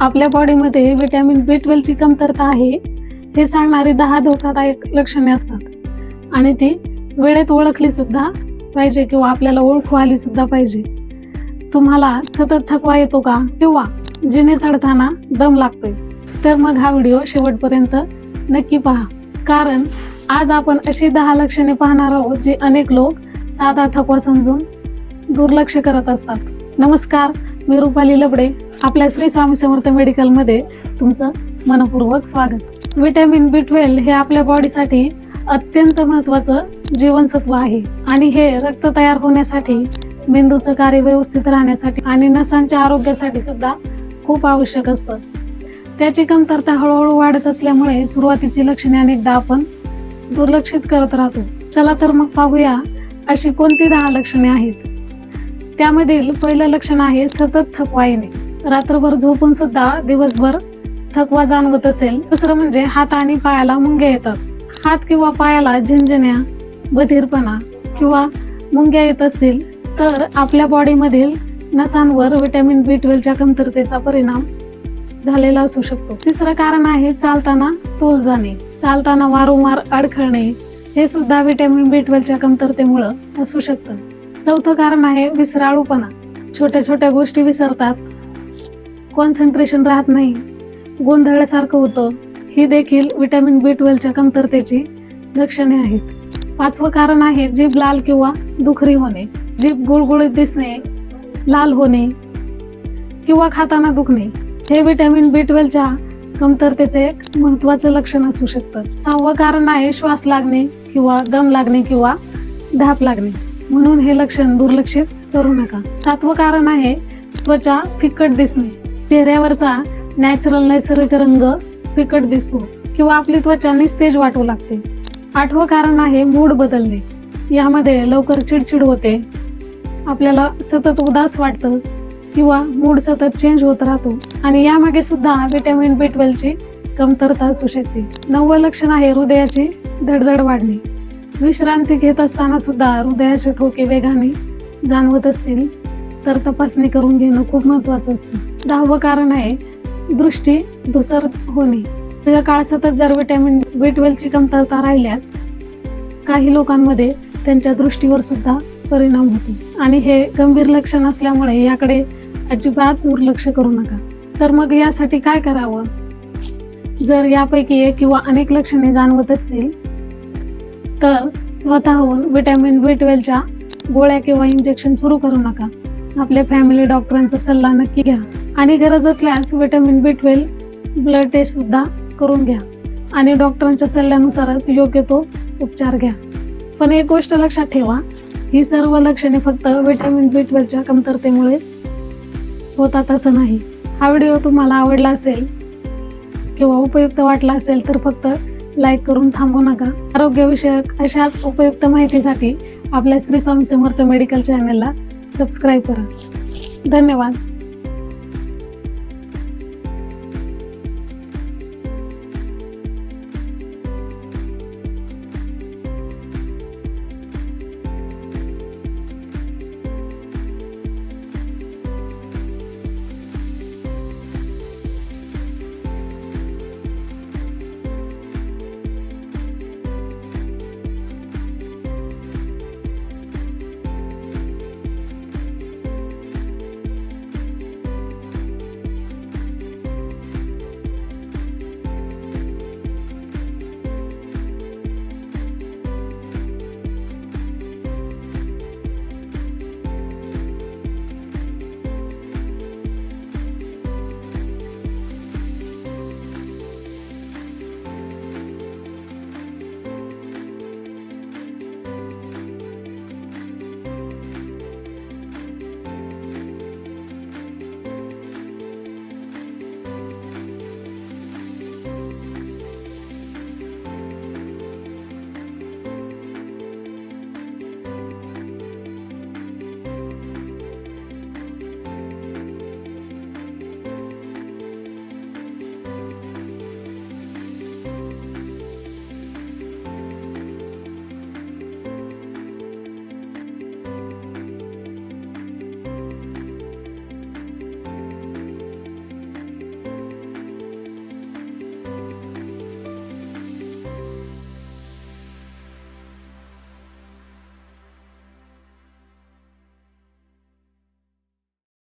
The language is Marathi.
आपल्या बॉडीमध्ये विटॅमिन B12 ची कमतरता आहे हे सांगणारी 10 धोकादायक लक्षणे असतात आणि ती वेळेत ओळखली सुद्धा पाहिजे किंवा आपल्याला ओळखू आली सुद्धा पाहिजे. तुम्हाला सतत थकवा येतो का किंवा जिने चढताना दम लागतोय तर मग हा व्हिडिओ शेवटपर्यंत नक्की पहा, कारण आज आपण अशी 10 लक्षणे पाहणार आहोत जी अनेक लोक साधा थकवा समजून दुर्लक्ष करत असतात. नमस्कार, मी रुपाली लबडे. आपल्या श्री स्वामी समर्थ मेडिकल मध्ये तुमचं मनपूर्वक स्वागत. विटॅमिन B12 हे आपल्या बॉडीसाठी अत्यंत महत्त्वाचं जीवनसत्व आहे आणि हे रक्त तयार होण्यासाठी, मेंदूचं कार्य व्यवस्थित राहण्यासाठी आणि नसांच्या आरोग्यासाठी सुद्धा खूप आवश्यक असतं. त्याची कमतरता हळूहळू वाढत असल्यामुळे सुरुवातीची लक्षणे अनेकदा आपण दुर्लक्षित करत राहतो. चला तर मग पाहूया अशी कोणती 10 लक्षणे आहेत. त्यामधील पहिलं लक्षण आहे सतत थकवा येणे. रात्रभर झोपून सुद्धा दिवसभर थकवा जाणवत असेल. दुसरं म्हणजे हात आणि पायाला मुंग्या येतात. हात किंवा पायाला झणझण्या, बधिरपणा किंवा मुंग्या येत असतील तर आपल्या बॉडीमधील नसांवर विटॅमिन B12 च्या कमतरतेचा परिणाम झालेला असू शकतो. तिसरं कारण आहे चालताना तोल जाणे. चालताना वारंवार अडखळणे हे सुद्धा विटॅमिन B12 च्या कमतरतेमुळे असू शकतं. चौथं कारण आहे विसराळूपणा. छोट्या छोट्या गोष्टी विसरतात, कॉन्सन्ट्रेशन राहत नाही, गोंधळल्यासारखं होतं. ही देखील विटॅमिन B12 च्या कमतरतेची लक्षणे आहेत. 5वं कारण आहे जीभ लाल किंवा दुखरी होणे. जीभ गुळगुळीत दिसणे, लाल होणे किंवा खाताना दुखणे हे विटॅमिन B12 च्या कमतरतेचे एक महत्त्वाचं लक्षण असू शकतं. 6वं कारण आहे श्वास लागणे किंवा दम लागणे किंवा धाप लागणे, म्हणून हे लक्षण दुर्लक्षित करू नका. 7वं कारण आहे त्वचा फिकट दिसणे. चेहऱ्यावरचा नैसर्गिक रंग फिकट दिसतो किंवा आपली त्वचा निस्तेज वाटू लागते. 8वं कारण आहे मूड बदलणे. यामध्ये लवकर चिडचिड होते, आपल्याला सतत उदास वाटतं किंवा मूड सतत चेंज होत राहतो आणि यामागे सुद्धा विटॅमिन B12 ची कमतरता असू शकते. 9वं लक्षण आहे हृदयाची धडधड वाढणे. विश्रांती घेत असताना सुद्धा हृदयाचे ठोके वेगाने जाणवत असतील तर तपासणी करून घेणं खूप महत्त्वाचं असतं. 10वं कारण आहे दृष्टी धूसर होणे. दीर्घकाळ सतत जर विटॅमिन B12 ची कमतरता राहिल्यास काही लोकांमध्ये त्यांच्या दृष्टीवर सुद्धा परिणाम होतो आणि हे गंभीर लक्षण असल्यामुळे याकडे अजिबात दुर्लक्ष करू नका. तर मग यासाठी काय करावं? जर यापैकी एक किंवा अनेक लक्षणे जाणवत असतील तर स्वतःहून विटॅमिन B12 च्या गोळ्या किंवा इंजेक्शन सुरू करू नका. आपल्या फॅमिली डॉक्टरांचा सल्ला नक्की घ्या आणि गरज असल्यास विटॅमिन B12 ब्लड टेस्ट सुद्धा करून घ्या आणि डॉक्टरांच्या सल्ल्यानुसारच योग्य तो उपचार घ्या. पण एक गोष्ट लक्षात ठेवा, ही सर्व लक्षणे फक्त विटॅमिन B12 च्या कमतरतेमुळेच होतात असं नाही. हा व्हिडिओ तुम्हाला आवडला असेल किंवा उपयुक्त वाटला असेल तर फक्त लाईक करून थांबू नका. आरोग्यविषयक अशाच उपयुक्त माहितीसाठी आपल्या श्री स्वामी समर्थ मेडिकल चॅनलला सबस्क्राईब करा. धन्यवाद.